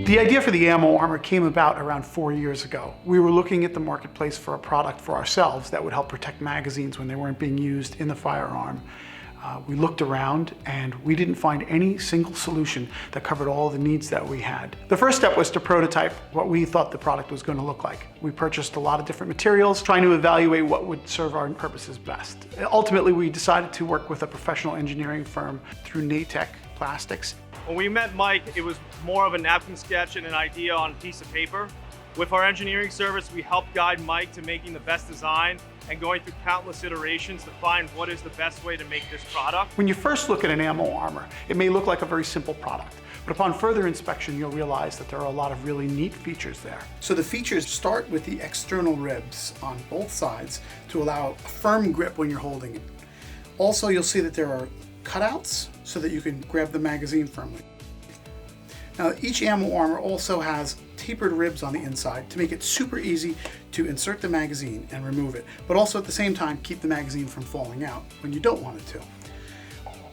The idea for the ammo armor came about around 4 years ago. We were looking at the marketplace for a product for ourselves that would help protect magazines when they weren't being used in the firearm. We looked around and we didn't find any single solution that covered all the needs that we had. The first step was to prototype what we thought the product was going to look like. We purchased a lot of different materials, trying to evaluate what would serve our purposes best. Ultimately, we decided to work with a professional engineering firm through Natech Plastics. When we met Mike, it was more of a napkin sketch and an idea on a piece of paper. With our engineering service, we helped guide Mike to making the best design and going through countless iterations to find what is the best way to make this product. When you first look at an ammo armor, it may look like a very simple product, but upon further inspection, you'll realize that there are a lot of really neat features there. So the features start with the external ribs on both sides to allow a firm grip when you're holding it. Also, you'll see that there are cutouts so that you can grab the magazine firmly. Now, each ammo armor also has tapered ribs on the inside to make it super easy to insert the magazine and remove it, but also at the same time keep the magazine from falling out when you don't want it to.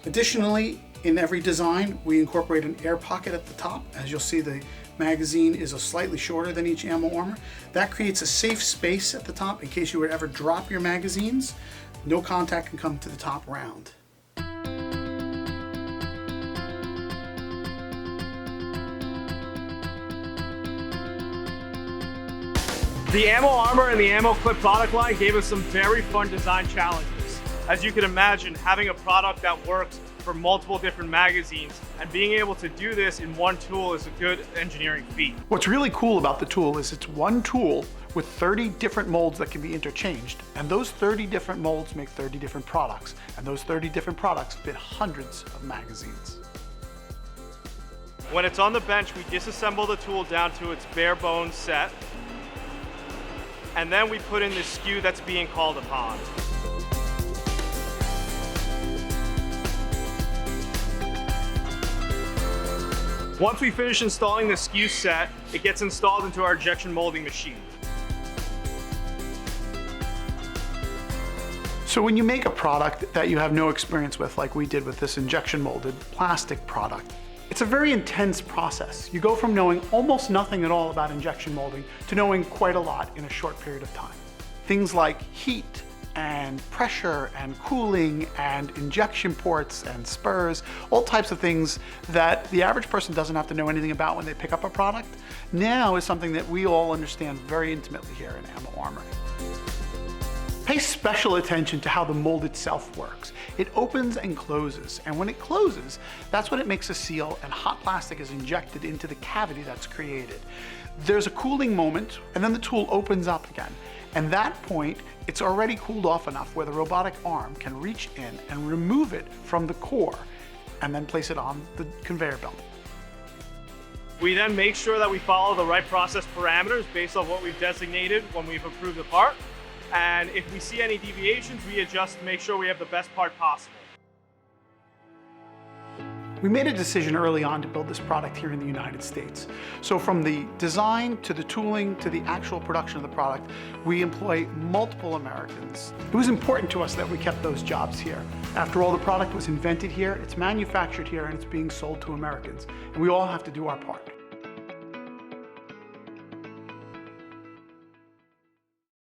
Additionally, in every design, we incorporate an air pocket at the top. As you'll see, the magazine is slightly shorter than each ammo armor. That creates a safe space at the top in case you were to ever drop your magazines. No contact can come to the top round. The Ammo Armor and the Ammo Clip product line gave us some very fun design challenges. As you can imagine, having a product that works for multiple different magazines and being able to do this in one tool is a good engineering feat. What's really cool about the tool is it's one tool with 30 different molds that can be interchanged, and those 30 different molds make 30 different products, and those 30 different products fit hundreds of magazines. When it's on the bench, we disassemble the tool down to its bare bones set, and then we put in the SKU that's being called upon. Once we finish installing the SKU set, it gets installed into our injection molding machine. So when you make a product that you have no experience with, like we did with this injection molded plastic product, it's a very intense process. You go from knowing almost nothing at all about injection molding to knowing quite a lot in a short period of time. Things like heat and pressure and cooling and injection ports and spurs, all types of things that the average person doesn't have to know anything about when they pick up a product, now is something that we all understand very intimately here in Ammo Armor. Pay special attention to how the mold itself works. It opens and closes, and when it closes, that's when it makes a seal and hot plastic is injected into the cavity that's created. There's a cooling moment, and then the tool opens up again. And that point, it's already cooled off enough where the robotic arm can reach in and remove it from the core, and then place it on the conveyor belt. We then make sure that we follow the right process parameters based on what we've designated when we've approved the part. And if we see any deviations, we adjust to make sure we have the best part possible. We made a decision early on to build this product here in the United States. So from the design to the tooling to the actual production of the product, we employ multiple Americans. It was important to us that we kept those jobs here. After all, the product was invented here, it's manufactured here, and it's being sold to Americans. And we all have to do our part.